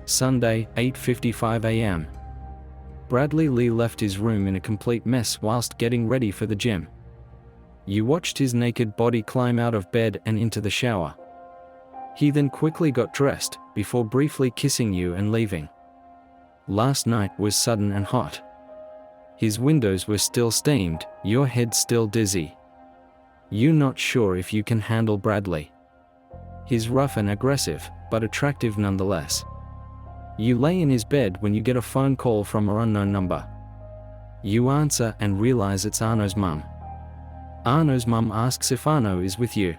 Sunday, 8:55 a.m. Bradley Lee left his room in a complete mess whilst getting ready for the gym. You watched his naked body climb out of bed and into the shower. He then quickly got dressed, before briefly kissing you and leaving. Last night was sudden and hot. His windows were still steamed, your head still dizzy. You're not sure if you can handle Bradley. He's rough and aggressive, but attractive nonetheless. You lay in his bed when you get a phone call from an unknown number. You answer and realize it's Arno's mum. Arno's mum asks if Arno is with you.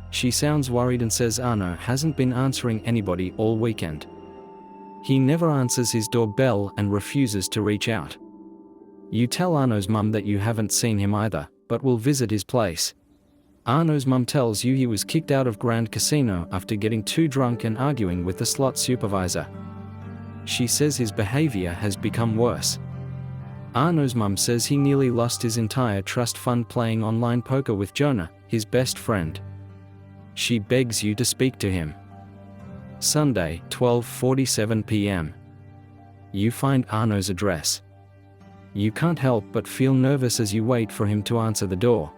She sounds worried and says Arno hasn't been answering anybody all weekend. He never answers his doorbell and refuses to reach out. You tell Arno's mum that you haven't seen him either, but will visit his place. Arno's mum tells you he was kicked out of Grand Casino after getting too drunk and arguing with the slot supervisor. She says his behavior has become worse. Arno's mum says he nearly lost his entire trust fund playing online poker with Jonah, his best friend. She begs you to speak to him. Sunday, 12:47 p.m. You find Arno's address. You can't help but feel nervous as you wait for him to answer the door.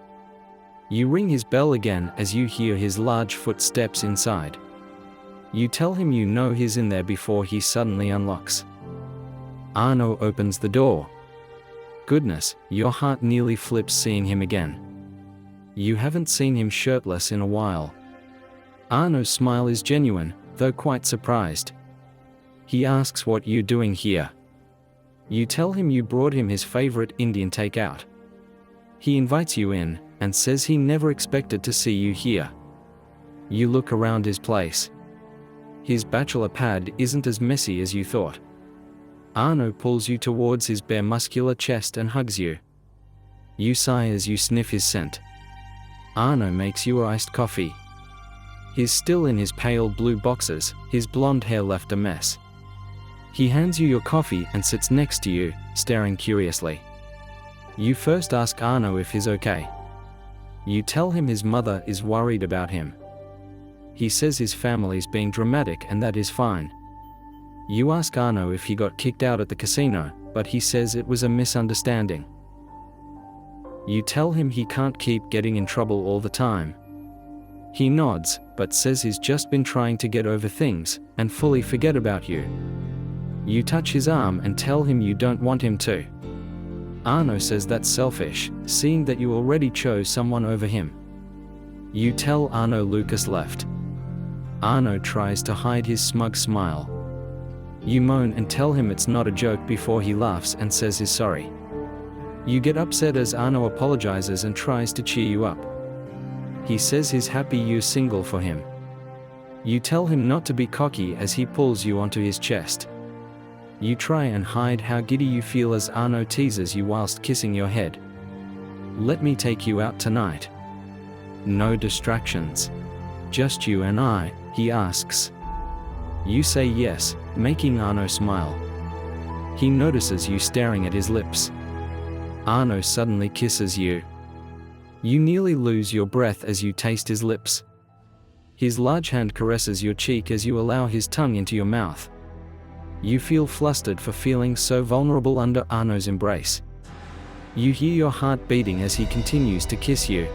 You ring his bell again as you hear his large footsteps inside. You tell him you know he's in there before he suddenly unlocks. Arno opens the door. Goodness, your heart nearly flips seeing him again. You haven't seen him shirtless in a while. Arno's smile is genuine, though quite surprised. He asks what you're doing here. You tell him you brought him his favorite Indian takeout. He invites you in, and says he never expected to see you here. You look around his place. His bachelor pad isn't as messy as you thought. Arno pulls you towards his bare muscular chest and hugs you. You sigh as you sniff his scent. Arno makes you iced coffee. He's still in his pale blue boxers, his blonde hair left a mess. He hands you your coffee and sits next to you, staring curiously. You first ask Arno if he's okay. You tell him his mother is worried about him. He says his family's being dramatic and that is fine. You ask Arno if he got kicked out at the casino, but he says it was a misunderstanding. You tell him he can't keep getting in trouble all the time. He nods, but says he's just been trying to get over things, and fully forget about you. You touch his arm and tell him you don't want him to. Arno says that's selfish, seeing that you already chose someone over him. You tell Arno Lucas left. Arno tries to hide his smug smile. You moan and tell him it's not a joke before he laughs and says he's sorry. You get upset as Arno apologizes and tries to cheer you up. He says he's happy you're single for him. You tell him not to be cocky as he pulls you onto his chest. You try and hide how giddy you feel as Arno teases you whilst kissing your head. Let me take you out tonight. No distractions. Just you and I, he asks. You say yes, making Arno smile. He notices you staring at his lips. Arno suddenly kisses you. You nearly lose your breath as you taste his lips. His large hand caresses your cheek as you allow his tongue into your mouth. You feel flustered for feeling so vulnerable under Arno's embrace. You hear your heart beating as he continues to kiss you.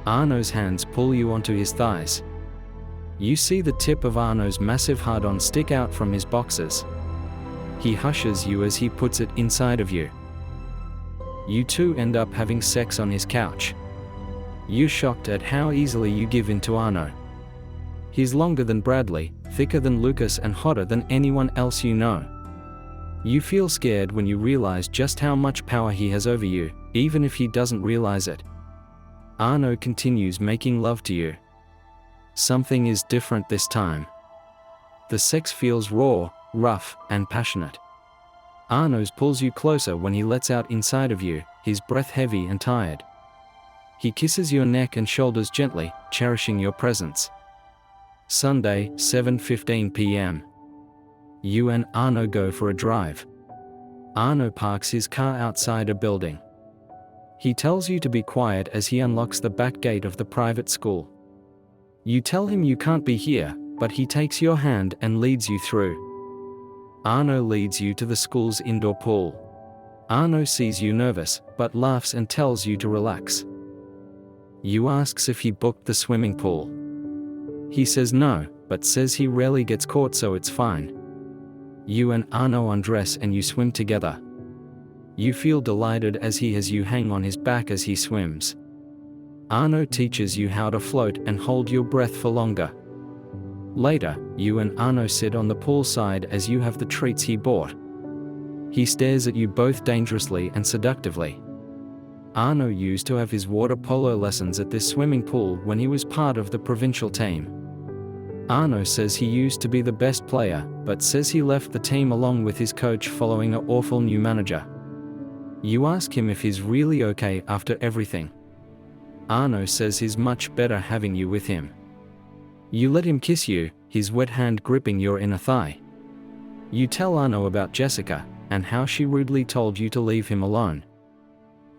Arno's hands pull you onto his thighs. You see the tip of Arno's massive hard-on stick out from his boxers. He hushes you as he puts it inside of you. You two end up having sex on his couch. You're shocked at how easily you give in to Arno. He's longer than Bradley, thicker than Lucas and hotter than anyone else you know. You feel scared when you realize just how much power he has over you, even if he doesn't realize it. Arno continues making love to you. Something is different this time. The sex feels raw, rough, and passionate. Arno's pulls you closer when he lets out inside of you, his breath heavy and tired. He kisses your neck and shoulders gently, cherishing your presence. Sunday, 7:15 p.m. You and Arno go for a drive. Arno parks his car outside a building. He tells you to be quiet as he unlocks the back gate of the private school. You tell him you can't be here, but he takes your hand and leads you through. Arno leads you to the school's indoor pool. Arno sees you nervous, but laughs and tells you to relax. You asks if he booked the swimming pool. He says no, but says he rarely gets caught, so it's fine. You and Arno undress and you swim together. You feel delighted as he has you hang on his back as he swims. Arno teaches you how to float and hold your breath for longer. Later, you and Arno sit on the pool side as you have the treats he bought. He stares at you both dangerously and seductively. Arno used to have his water polo lessons at this swimming pool when he was part of the provincial team. Arno says he used to be the best player, but says he left the team along with his coach following an awful new manager. You ask him if he's really okay after everything. Arno says he's much better having you with him. You let him kiss you, his wet hand gripping your inner thigh. You tell Arno about Jessica, and how she rudely told you to leave him alone.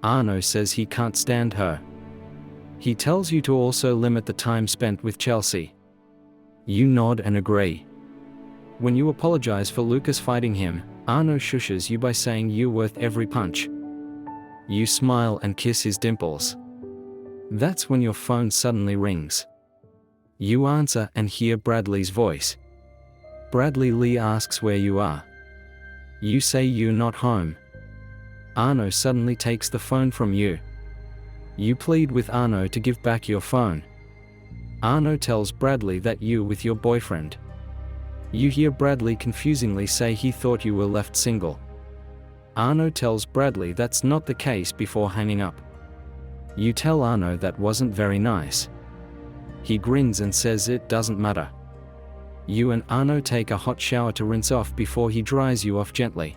Arno says he can't stand her. He tells you to also limit the time spent with Chelsea. You nod and agree. When you apologize for Lucas fighting him, Arno shushes you by saying you're worth every punch. You smile and kiss his dimples. That's when your phone suddenly rings. You answer and hear Bradley's voice. Bradley Lee asks where you are. You say you're not home. Arno suddenly takes the phone from you. You plead with Arno to give back your phone. Arno tells Bradley that you're with your boyfriend. You hear Bradley confusingly say he thought you were left single. Arno tells Bradley that's not the case before hanging up. You tell Arno that wasn't very nice. He grins and says it doesn't matter. You and Arno take a hot shower to rinse off before he dries you off gently.